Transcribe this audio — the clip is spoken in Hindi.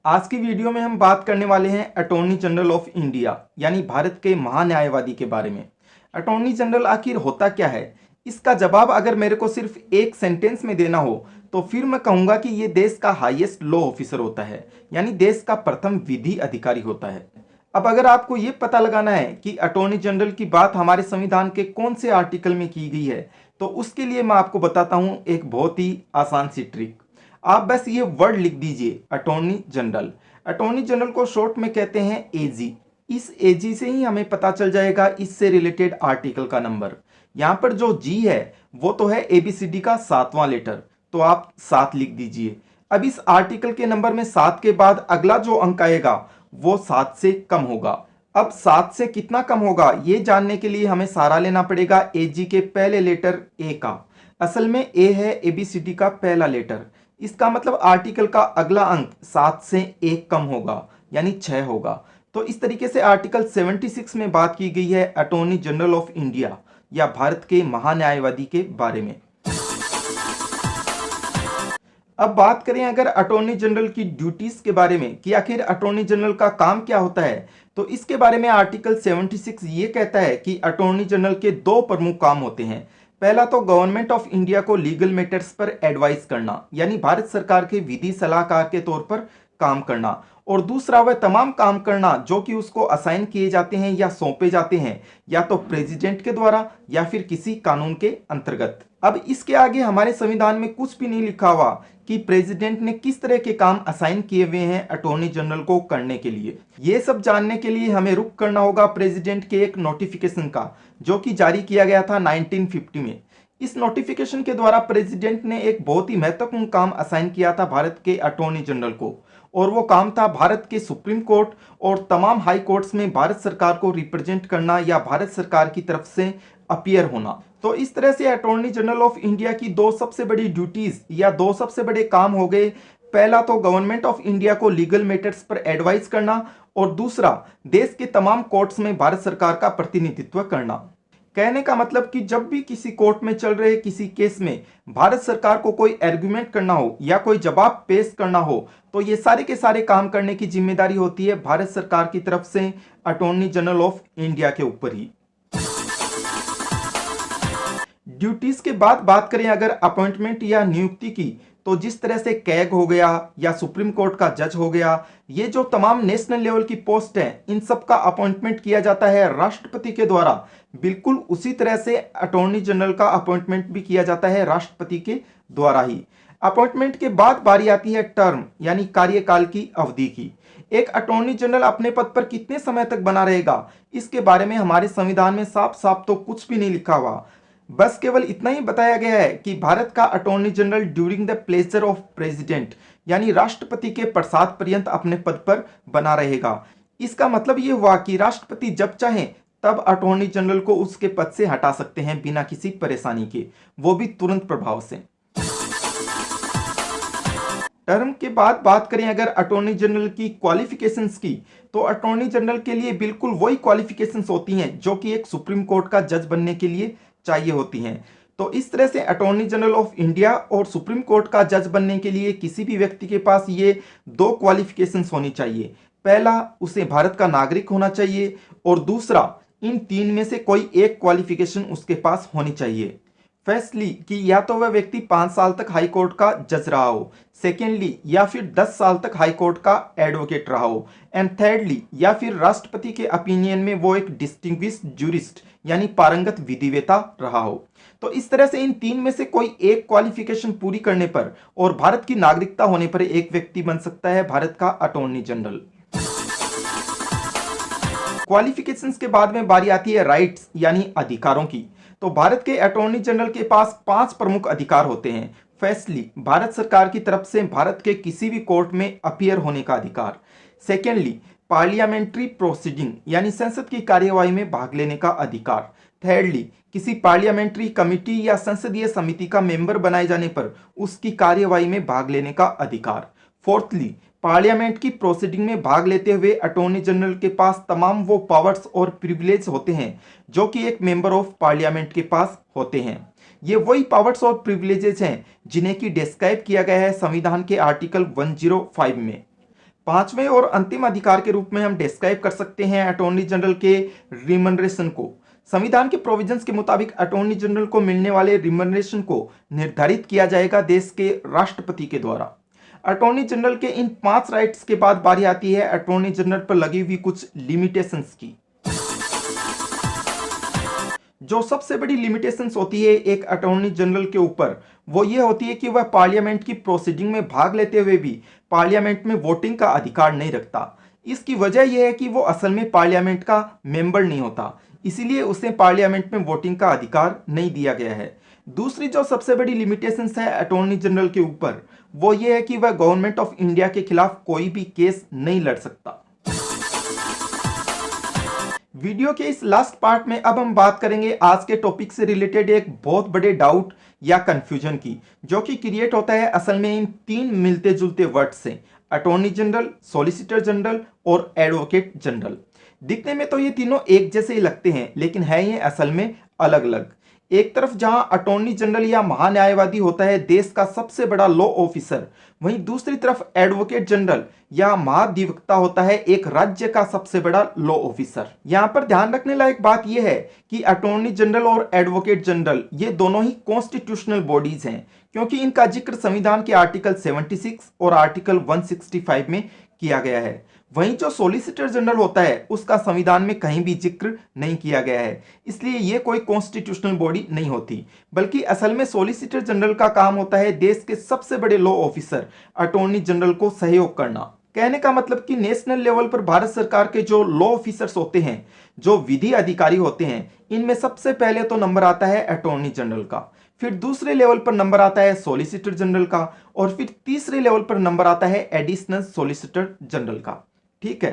आज की वीडियो में हम बात करने वाले हैं अटॉर्नी जनरल ऑफ इंडिया यानी भारत के महान्यायवादी के बारे में। अटॉर्नी जनरल आखिर होता क्या है? इसका जवाब अगर मेरे को सिर्फ एक सेंटेंस में देना हो तो फिर मैं कहूंगा कि ये देश का हाईएस्ट लॉ ऑफिसर होता है, यानी देश का प्रथम विधि अधिकारी होता है। अब अगर आपको ये पता लगाना है कि अटॉर्नी जनरल की बात हमारे संविधान के कौन से आर्टिकल में की गई है, तो उसके लिए मैं आपको बताता हूं एक बहुत ही आसान सी ट्रिक। आप बस ये वर्ड लिख दीजिए, अटॉर्नी जनरल। अटॉर्नी जनरल को शॉर्ट में कहते हैं एजी। इस एजी से ही हमें पता चल जाएगा इससे रिलेटेड आर्टिकल का नंबर। यहाँ पर जो जी है वो तो है एबीसीडी का 7वां लेटर, तो आप 7 लिख दीजिए। अब इस आर्टिकल के नंबर में 7 के बाद अगला जो अंक आएगा वो 7 से कम होगा। अब 7 से कितना कम होगा ये जानने के लिए हमें सहारा लेना पड़ेगा एजी के पहले लेटर ए का। असल में ए है एबीसीडी का पहला लेटर। इसका मतलब आर्टिकल का अगला अंक 7 से 1 कम होगा, यानी 6 होगा। तो इस तरीके से आर्टिकल 76 में बात की गई है अटॉर्नी जनरल ऑफ इंडिया या भारत के महान्यायवादी के बारे में। अब बात करें अगर अटॉर्नी जनरल की ड्यूटीज के बारे में कि आखिर अटॉर्नी जनरल का काम क्या होता है, तो इसके बारे में आर्टिकल 76 ये कहता है कि अटॉर्नी जनरल के 2 प्रमुख काम होते हैं। पहला तो गवर्नमेंट ऑफ इंडिया को लीगल मैटर्स पर एडवाइस करना, यानी भारत सरकार के विधि सलाहकार के तौर पर काम करना, और दूसरा वह तमाम काम करना जो कि उसको असाइन किए जाते हैं या सौंपे जाते हैं या तो प्रेसिडेंट के द्वारा या फिर किसी कानून के अंतर्गत। अब इसके आगे हमारे संविधान में कुछ भी नहीं लिखा हुआ कि प्रेसिडेंट ने किस तरह के काम असाइन किए हुए हैं अटॉर्नी जनरल को करने के लिए। ये सब जानने के लिए हमें रुख करना होगा प्रेसिडेंट के एक नोटिफिकेशन का, जो कि जारी किया गया था 1950 में। इस नोटिफिकेशन के द्वारा प्रेसिडेंट ने एक बहुत ही महत्वपूर्ण काम असाइन किया था भारत के अटॉर्नी जनरल को, और वो काम था भारत के सुप्रीम कोर्ट और तमाम हाई कोर्ट्स में भारत सरकार को रिप्रेजेंट करना या भारत सरकार की तरफ से अपीयर होना। तो इस तरह से अटॉर्नी जनरल ऑफ इंडिया की 2 सबसे बड़ी ड्यूटीज या 2 सबसे बड़े काम हो गए। पहला तो गवर्नमेंट ऑफ इंडिया को लीगल मैटर्स पर एडवाइस करना, और दूसरा देश के तमाम कोर्ट्स में भारत सरकार का प्रतिनिधित्व करना। कहने का मतलब कि जब भी किसी कोर्ट में चल रहे किसी केस में भारत सरकार को कोई आर्गुमेंट करना हो या कोई जवाब पेश करना हो, तो ये सारे के सारे काम करने की जिम्मेदारी होती है भारत सरकार की तरफ से अटॉर्नी जनरल ऑफ इंडिया के ऊपर ही। ड्यूटीज के बाद बात करें अगर अपॉइंटमेंट या नियुक्ति की, तो जिस तरह से कैग हो गया या सुप्रीम कोर्ट का जज हो गया, ये जो तमाम नेशनल लेवल की पोस्ट हैं, इन सब का अपॉइंटमेंट किया जाता है राष्ट्रपति के द्वारा। बिल्कुल उसी तरह से अटॉर्नी जनरल का अपॉइंटमेंट भी किया जाता है राष्ट्रपति के द्वारा ही। अपॉइंटमेंट के बाद बारी आती है टर्म यानी कार्यकाल की अवधि की। एक अटॉर्नी जनरल अपने पद पर कितने समय तक बना रहेगा, इसके बारे में हमारे संविधान में साफ साफ तो कुछ भी नहीं लिखा हुआ। बस केवल इतना ही बताया गया है कि भारत का attorney general during the pleasure of president यानी राष्ट्रपति के प्रसाद पर्यंत अपने पद पर बना रहेगा। इसका मतलब ये हुआ कि राष्ट्रपति जब चाहें तब अटॉर्नी जनरल को उसके पद से हटा सकते हैं बिना किसी परेशानी के, वो भी तुरंत प्रभाव से। टर्म के बाद बात करें अगर अटॉर्नी जनरल की क्वालिफिकेशंस की, तो अटॉर्नी जनरल के लिए बिल्कुल वही क्वालिफिकेशंस होती हैं जो कि एक सुप्रीम कोर्ट का जज बनने के लिए चाहिए होती हैं। तो इस तरह से अटॉर्नी जनरल ऑफ इंडिया और सुप्रीम कोर्ट का जज बनने के लिए किसी भी व्यक्ति के पास ये 2 क्वालिफिकेशंस होनी चाहिए। पहला, उसे भारत का नागरिक होना चाहिए, और दूसरा, इन 3 में से कोई एक क्वालिफिकेशन उसके पास होनी चाहिए। फर्स्टली कि या तो वह व्यक्ति 5 साल तक हाई कोर्ट का जज रहा हो, सेकेंडली या फिर 10 साल तक हाई कोर्ट का एडवोकेट रहा हो, एंड थर्डली या फिर राष्ट्रपति के ओपिनियन में वो एक डिस्टिंग्विश्ड ज्यूरिस्ट यानी पारंगत विधिवेता रहा हो। तो इस तरह से इन 3 में से कोई एक क्वालिफिकेशन पूरी करने पर और भारत की नागरिकता होने पर एक व्यक्ति बन सकता है भारत का अटॉर्नी जनरल। क्वालिफिकेशंस के बाद में बारी आती है राइट्स यानी अधिकारों की। तो भारत के अटॉर्नी जनरल के पास 5 प्रमुख अधिकार होते हैं। फर्स्टली, भारत सरकार की तरफ से भारत के किसी भी कोर्ट में अपीयर होने का अधिकार। सेकेंडली, पार्लियामेंट्री प्रोसीडिंग यानी संसद की कार्यवाही में भाग लेने का अधिकार। थर्डली, किसी पार्लियामेंट्री कमिटी या संसदीय समिति का मेंबर बनाए जाने पर उसकी कार्यवाही में भाग लेने का अधिकार। फोर्थली, पार्लियामेंट की प्रोसीडिंग में भाग लेते हुए अटॉर्नी जनरल के पास तमाम वो पावर्स और प्रिविलेज होते हैं जो कि एक मेंबर ऑफ पार्लियामेंट के पास होते हैं। ये वही पावर्स और प्रिविलेजेस हैं जिन्हें की डिस्क्राइब किया गया है संविधान के आर्टिकल 105 में। पांचवें और अंतिम अधिकार के रूप में हम डिस्क्राइब कर सकते हैं अटॉर्नी जनरल के रिमनरेशन को। संविधान के प्रोविजंस के मुताबिक अटॉर्नी जनरल को मिलने वाले रिमनरेशन को निर्धारित किया जाएगा देश के राष्ट्रपति के द्वारा। अटॉर्नी जनरल के इन 5 राइट्स के बाद बारी आती है अटॉर्नी जनरल पर लगी हुई कुछ लिमिटेशंस की। जो सबसे बड़ी लिमिटेशंस होती है एक अटॉर्नी जनरल के ऊपर, वो ये होती है कि वह पार्लियामेंट की प्रोसीडिंग में भाग लेते हुए भी पार्लियामेंट में वोटिंग का अधिकार नहीं रखता। इसकी वजह यह है कि वो असल में पार्लियामेंट का मेंबर नहीं होता, इसीलिए उसे पार्लियामेंट में वोटिंग का अधिकार नहीं दिया गया है। दूसरी जो सबसे बड़ी लिमिटेशंस है अटॉर्नी जनरल के ऊपर, वो ये है कि वह गवर्नमेंट ऑफ इंडिया के खिलाफ कोई भी केस नहीं लड़ सकता। वीडियो के इस लास्ट पार्ट में अब हम बात करेंगे आज के टॉपिक से रिलेटेड एक बहुत बड़े डाउट या कंफ्यूजन की, जो कि क्रिएट होता है असल में इन 3 मिलते जुलते वर्ड से, अटॉर्नी जनरल, सॉलिसिटर जनरल और एडवोकेट जनरल। दिखने में तो ये तीनों एक जैसे ही लगते हैं, लेकिन है ये असल में अलग अलग। एक तरफ जहां अटॉर्नी जनरल या महान्यायवादी होता है देश का सबसे बड़ा लॉ ऑफिसर, वहीं दूसरी तरफ एडवोकेट जनरल या महाधिवक्ता होता है एक राज्य का सबसे बड़ा लॉ ऑफिसर। यहां पर ध्यान रखने लायक बात यह है कि अटॉर्नी जनरल और एडवोकेट जनरल ये दोनों ही कॉन्स्टिट्यूशनल बॉडीज हैं, क्योंकि इनका जिक्र संविधान के आर्टिकल 76 और आर्टिकल 165 में किया गया है। वहीं जो सॉलिसिटर जनरल होता है उसका संविधान में कहीं भी जिक्र नहीं किया गया है, इसलिए ये कोई कॉन्स्टिट्यूशनल बॉडी नहीं होती, बल्कि असल में सॉलिसिटर जनरल का काम होता है देश के सबसे बड़े लॉ ऑफिसर अटॉर्नी जनरल को सहयोग करना। कहने का मतलब कि नेशनल लेवल पर भारत सरकार के जो लॉ ऑफिसर्स होते हैं, जो विधि अधिकारी होते हैं, इनमें सबसे पहले तो नंबर आता है अटॉर्नी जनरल का, फिर दूसरे लेवल पर नंबर आता है सॉलिसिटर जनरल का, और फिर तीसरे लेवल पर नंबर आता है एडिशनल सॉलिसिटर जनरल का। ठीक है।